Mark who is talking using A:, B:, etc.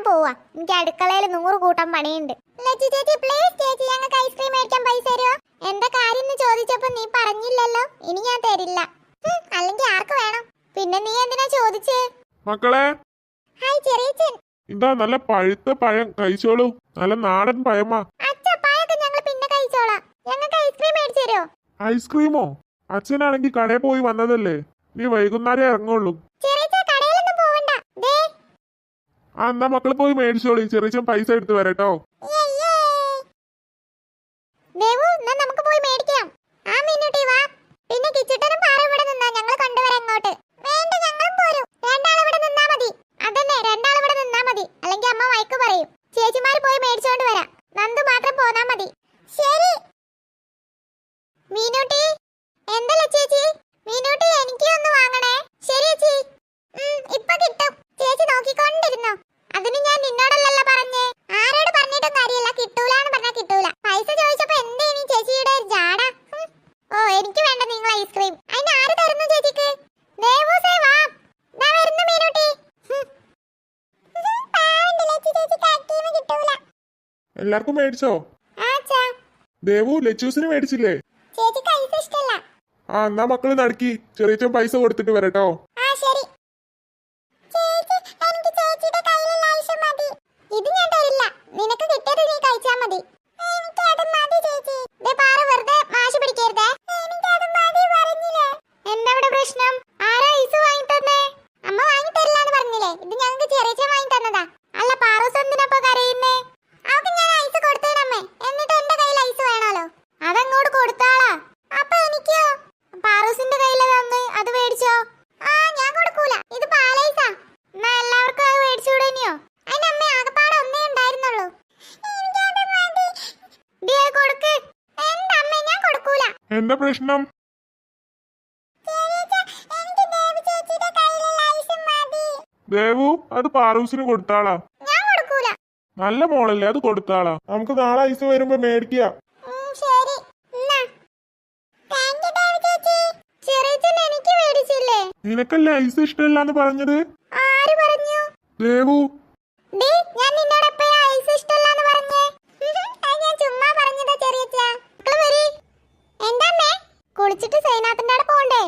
A: പോവാ. എനിക്ക് അടുക്കളയിൽ 100 കൂട്ടം പണിയുണ്ട്. ലച്ചു ചേച്ചി പ്ലീസ് ചേച്ചി ഞങ്ങൾക്ക് ഐസ്ക്രീം മേടിക്കാൻ പൈസ തരുമോ? എന്താ കാര്യം എന്ന് ചോദിച്ചപ്പോ നീ പറഞ്ഞില്ലല്ലോ. ഇനി ഞാൻ തരില്ല. അല്ലെങ്കിൽ ആർക്ക് വേണം? പിന്നെ നീ എന്തിനാ ചോദിച്ചേ?
B: മക്കളെ
A: ഹായ് ചെറിയച്ചൻ.
B: ഇതാ നല്ല പഴുത്ത പഴം കഴിച്ചോളൂ. നല്ല നാടൻ പഴമാ.
A: അച്ഛാ പഴമൊക്കെ ഞങ്ങൾ പിന്നെ കഴിച്ചോളാം. ഞങ്ങൾക്ക് ഐസ്ക്രീം മേടിച്ചു തരുമോ?
B: ഐസ്ക്രീമോ? അച്ഛനാണെങ്കിൽ കടയിൽ പോയി വന്നതല്ലേ, നീ വൈകുന്നേരം ഇറങ്ങുള്ളൂ. ആ എന്നാ മക്കള് പോയി മേടിച്ചോളി. ചെറിയ പൈസ എടുത്ത് വരട്ടോ.
A: നമുക്ക് പോയി മേടിക്കാം. ആ മിന്നുട്ടി വാ. പിന്നെ കിച്ചിട്ടനും പാറ ഇവിടെ നിന്നാ ഞങ്ങൾ കൊണ്ടുവരാം അങ്ങോട്ട്. വേണ്ട ഞങ്ങളും പോരും. രണ്ടാൾ ഇവിടെ നിന്നാ മതി. അതന്നെ രണ്ടാൾ ഇവിടെ നിന്നാ മതി. അല്ലെങ്കിൽ അമ്മ വഴക്ക് പറയും. ചേച്ചിമാർ പോയി മേടിച്ചോണ്ട് വരാം. നന്ദു മാത്രം പോന്നാ മതി. ശരി മീനുട്ടി. എന്തല്ല ചേച്ചി? മീനുട്ടി എനിക്ക് ഒന്ന് വാങ്ങണേ. ശരി ചേച്ചി. ഇപ്പൊ കിട്ടും. ചേച്ചി നോക്കിക്കൊണ്ടിരുന്നോ. അതിന് ഞാൻ നിന്നോടല്ലല്ലോ പറഞ്ഞേ. ആരോട് പറഞ്ഞിട്ടും കാര്യമില്ല. കിട്ടൂലെന്ന് പറഞ്ഞാ കിട്ടൂല. പൈസ ചോദിച്ചപ്പോ എന്തേനി ചേച്ചിയുടെ ജാട? ഓ എനിക്ക് വേണ്ട നിങ്ങൾ ഐസ്ക്രീം. അതിന് ആര് തരുന്നു ചേച്ചിക്ക്? ദേവൂസേ വാ. ദാ വരുന്നു മീനുട്ടി.
B: എല്ലാവർക്കും മേടിച്ചോ? ദേവു ലച്ചൂസിന് മേടിച്ചില്ലേ?
A: ചേച്ചിക്ക് ഐസ് ഇഷ്ടല്ല.
B: ആ എന്നാ മക്കള് നടക്കി. ചെറിയ പൈസ കൊടുത്തിട്ട് വരട്ടോ.
A: ശരി ചേച്ചി. എനിക്ക് ചേച്ചിയുടെ കയ്യിലുള്ള ഐസ് മതി. ഇത് ഞാൻ തരില്ല. നിനക്ക് കിട്ടിയത് നീ കഴിച്ചാ മതി. എനിക്ക് അത് മതി ചേച്ചി. ദേ പാറ വെറുതെ വാശി പിടിക്കരുതേ. എനിക്ക് അത് മതി പറഞ്ഞില്ലേ. എന്താ ഇവിടെ പ്രശ്നം? ആരാ ഐസ് വാങ്ങി തന്നേ? അമ്മ വാങ്ങി തരില്ലാന്ന് പറഞ്ഞില്ലേ. ഇത് ഞങ്ങൾക്ക് ചെറിയ വാങ്ങി തന്നതാ. അല്ല പാറൂസ് എന്തിനാ കരയുന്നേ? അവക്ക് ഞാൻ ഐസ് കൊടുത്തേടമ്മേ. എന്നിട്ട് എന്റെ കയ്യിൽ ഐസ് വേണമല്ലോ. അതങ്ങോട്ട് കൊടുത്താളാ. അപ്പൊ എനിക്കോ? പാറൂസിന്റെ കയ്യിലെ തന്ന് അത് മേടിച്ചോ? ഞാൻ കൊടുക്കൂല. ഇത് പാലൈസാ. എന്നാ എല്ലാവർക്കും അത് മേടിച്ചുകൂടെയോ? അതിന്റെ അമ്മ ആകപ്പാടെ ഒന്നേ ഉണ്ടായിരുന്നുള്ളൂ. കൊടുക്ക്. എന്റെ അമ്മ ഞാൻ കൊടുക്കൂല.
B: എന്താ പ്രശ്നം? ദേവു അത് പാറൂസിന് കൊടുത്താളാ.
A: ഞാൻ കൊടുക്കൂല.
B: നല്ല മോളല്ലേ, അത് കൊടുത്താളാ. നമുക്ക് നാളെ ഐസ് വരുമ്പോ മേടിക്കുക.
A: ശരി. എനിക്ക് മേടിച്ചില്ലേ?
B: നിനക്കല്ലേ ഐസ് ഇഷ്ടമില്ലാന്ന് പറഞ്ഞത്?
A: ആര് പറഞ്ഞു?
B: ദേവു.
A: ഞാൻ നിന്നോട് എപ്പോഴാ ഐസ് ഇഷ്ടമില്ലാന്ന് പറഞ്ഞേ? ഞാൻ ചുമ്മാ പറഞ്ഞതാ ചെറിയച്ചാ. മക്കള് വരി. എന്താ അമ്മേ? കുളിച്ചിട്ട് സൈനാത്തിന്റെ അവിടെ പോണ്ടേ?